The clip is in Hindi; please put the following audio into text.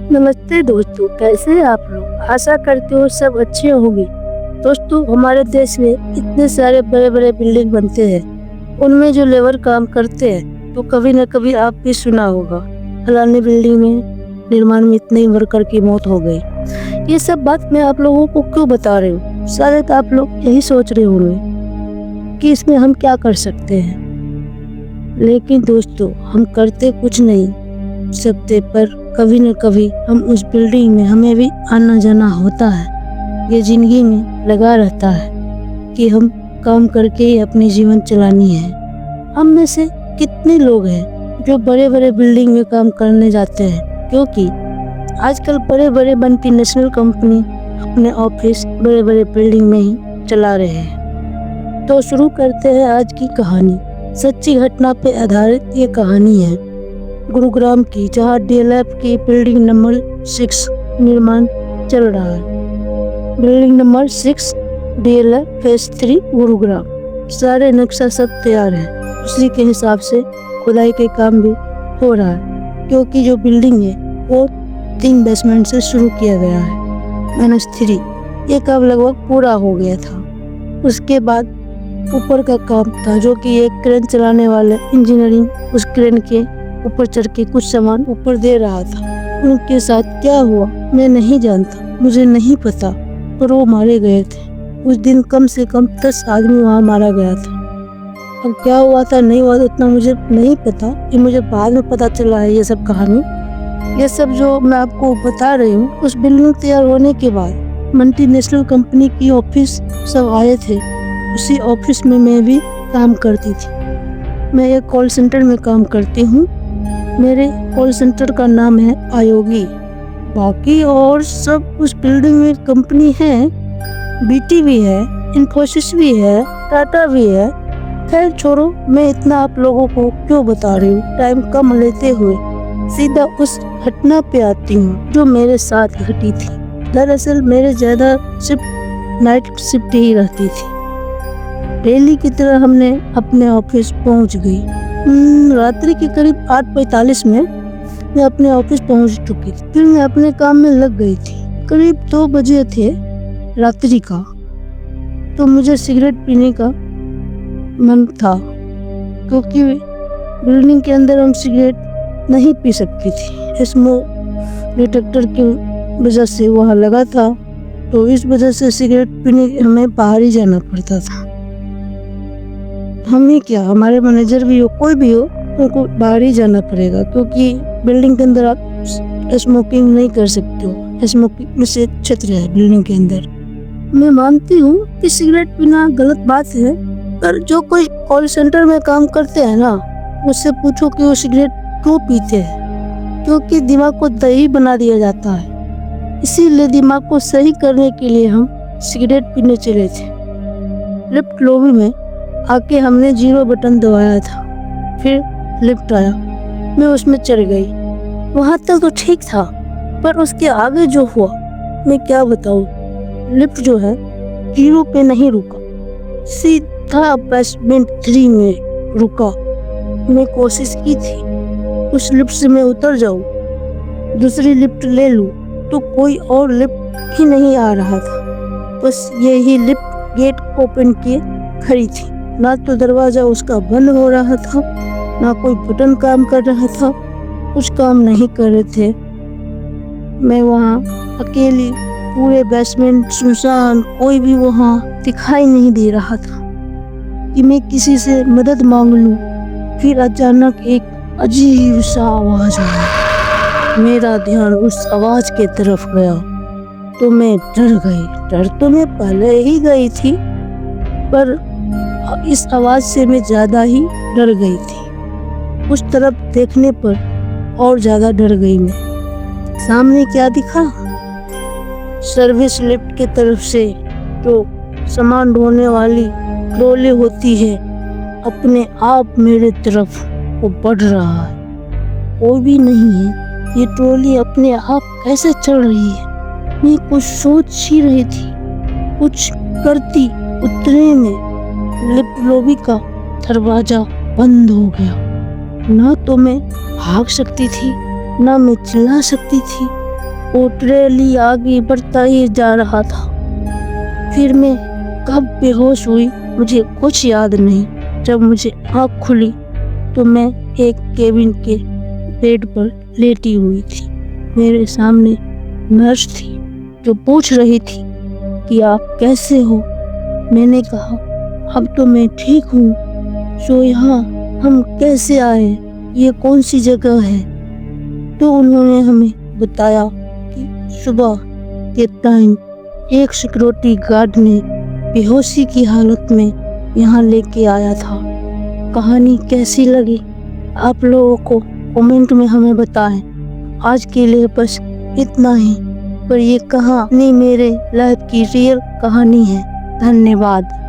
नमस्ते दोस्तों, कैसे हैं आप लोग। आशा करते हो सब अच्छे होंगे। दोस्तों, हमारे देश में इतने सारे बड़े बड़े बिल्डिंग बनते हैं, उनमें जो लेबर काम करते हैं तो कभी न कभी आप भी सुना होगा, फलानी बिल्डिंग में निर्माण में इतने वर्कर की मौत हो गई। ये सब बात मैं आप लोगों को क्यों बता रही हूँ, शायद आप लोग यही सोच रहे होंगे कि इसमें हम क्या कर सकते हैं। लेकिन दोस्तों, हम करते कुछ नहीं सकते, पर कभी न कभी हम उस बिल्डिंग में हमें भी आना जाना होता है। ये जिंदगी में लगा रहता है कि हम काम करके ही अपनी जीवन चलानी है। हम में से कितने लोग हैं जो बड़े बड़े बिल्डिंग में काम करने जाते हैं, क्योंकि आजकल बड़े बड़े मल्टीनेशनल कंपनी अपने ऑफिस बड़े बड़े बिल्डिंग में ही चला रहे हैं। तो शुरू करते हैं आज की कहानी। सच्ची घटना पे आधारित ये कहानी है गुरुग्राम की, जहाँ DLF की बिल्डिंग नंबर 6 निर्माण चल रहा है। Building number 6 DLF phase 3 Gurugram. सारे नक्शा सब तैयार है, उसी के हिसाब से खुदाई के काम भी हो रहा है, क्योंकि जो बिल्डिंग है वो 3 बेसमेंट से शुरू किया गया है -3। ये काम लगभग पूरा हो गया था। उसके बाद ऊपर का काम था, जो कि एक क्रेन चलाने वाले इंजीनियरिंग उस क्रेन के ऊपर चढ़ के कुछ सामान ऊपर दे रहा था। उनके साथ क्या हुआ मैं नहीं जानता, मुझे नहीं पता, पर वो मारे गए थे। उस दिन कम से कम 10 आदमी वहाँ मारा गया था। अब क्या हुआ था नहीं हुआ था उतना मुझे नहीं पता, ये मुझे बाद में पता चला है ये सब कहानी। ये सब जो मैं आपको बता रही हूँ, उस बिल्डिंग तैयार होने के बाद मल्टीनेशनल कंपनी की ऑफिस सब आए थे। उसी ऑफिस में मैं भी काम करती थी। मैं एक कॉल सेंटर में काम करती हूँ। मेरे कॉल सेंटर का नाम है आयोगी। बाकी और सब उस बिल्डिंग में कंपनी है, BT भी है, इन्फोसिस भी है, टाटा भी है। खैर छोड़ो, मैं इतना आप लोगों को क्यों बता रही हूँ। टाइम कम लेते हुए सीधा उस घटना पे आती हूँ जो मेरे साथ घटी थी। दरअसल मेरे ज़्यादा शिफ्ट नाइट शिफ्ट ही रहती थी। डेली की तरह हमने अपने ऑफिस पहुँच गई। रात्रि के करीब 8:45 में मैं अपने ऑफिस पहुंच चुकी थी। फिर मैं अपने काम में लग गई थी। करीब 2 बजे थे रात्रि का, तो मुझे सिगरेट पीने का मन था, क्योंकि बिल्डिंग के अंदर हम सिगरेट नहीं पी सकती थी। स्मोक डिटेक्टर की वजह से वहाँ लगा था, तो इस वजह से सिगरेट पीने हमें बाहर ही जाना पड़ता था। हम ही क्या, हमारे मैनेजर भी हो, कोई भी हो, उनको बाहर ही जाना पड़ेगा, क्योंकि बिल्डिंग के अंदर आप स्मोकिंग नहीं कर सकते हो। स्मोकिंग से क्षेत्र है बिल्डिंग के अंदर। मैं मानती हूँ कि सिगरेट पीना गलत बात है, पर जो कोई कॉल सेंटर में काम करते हैं ना, उससे पूछो कि वो सिगरेट क्यों पीते हैं। क्योंकि दिमाग को दही बना दिया जाता है, इसीलिए दिमाग को सही करने के लिए हम सिगरेट पीने चले थे। लिफ्ट लॉबी में आके हमने 0 बटन दबाया था। फिर लिफ्ट आया, मैं उसमें चढ़ गई। वहाँ तक तो ठीक था, पर उसके आगे जो हुआ मैं क्या बताऊँ। लिफ्ट जो है 0 पे नहीं रुका, सीधा बेसमेंट 3 में रुका। मैं कोशिश की थी उस लिफ्ट से मैं उतर जाऊँ, दूसरी लिफ्ट ले लूँ, तो कोई और लिफ्ट ही नहीं आ रहा था। बस यही लिफ्ट गेट ओपन किए खड़ी थी। ना तो दरवाजा उसका बंद हो रहा था, ना कोई बटन काम कर रहा था, कुछ काम नहीं कर रहे थे। मैं वहाँ अकेली, पूरे बेसमेंट सुनसान, कोई भी वहाँ दिखाई नहीं दे रहा था कि मैं किसी से मदद मांग लूँ। फिर अचानक एक अजीब सा आवाज आई। मेरा ध्यान उस आवाज के तरफ गया तो मैं डर गई। डर तो मैं पहले ही गई थी, पर इस आवाज से मैं ज्यादा ही डर गई थी। उस तरफ देखने पर और ज्यादा डर गई मैं। सामने क्या दिखा, सर्विस लिफ्ट के तरफ से जो सामान ढोने वाली ट्रॉली होती है, अपने आप मेरे तरफ वो बढ़ रहा है। कोई भी नहीं है, ये ट्रॉली अपने आप कैसे चल रही है। मैं कुछ सोच ही रही थी, कुछ करती उतने में लिफ्ट लॉबी का दरवाजा बंद हो गया। ना तो मैं भाग सकती थी, ना मैं चिल्ला सकती थी, वो ट्रेली आगे बढ़ता ही जा रहा था। फिर मैं कब बेहोश हुई मुझे कुछ याद नहीं। जब मुझे आँख खुली तो मैं एक केबिन के बेड पर लेटी हुई थी। मेरे सामने नर्स थी जो पूछ रही थी कि आप कैसे हो। मैंने कहा अब तो मैं ठीक हूँ। तो यहाँ हम कैसे आए, ये कौन सी जगह है? तो उन्होंने हमें बताया कि सुबह के टाइम एक सिक्योरिटी गार्ड ने बेहोशी की हालत में यहाँ लेके आया था। कहानी कैसी लगी आप लोगों को कमेंट में हमें बताएं। आज के लिए बस इतना ही, पर ये कहानी मेरे लाइफ की रियल कहानी है। धन्यवाद।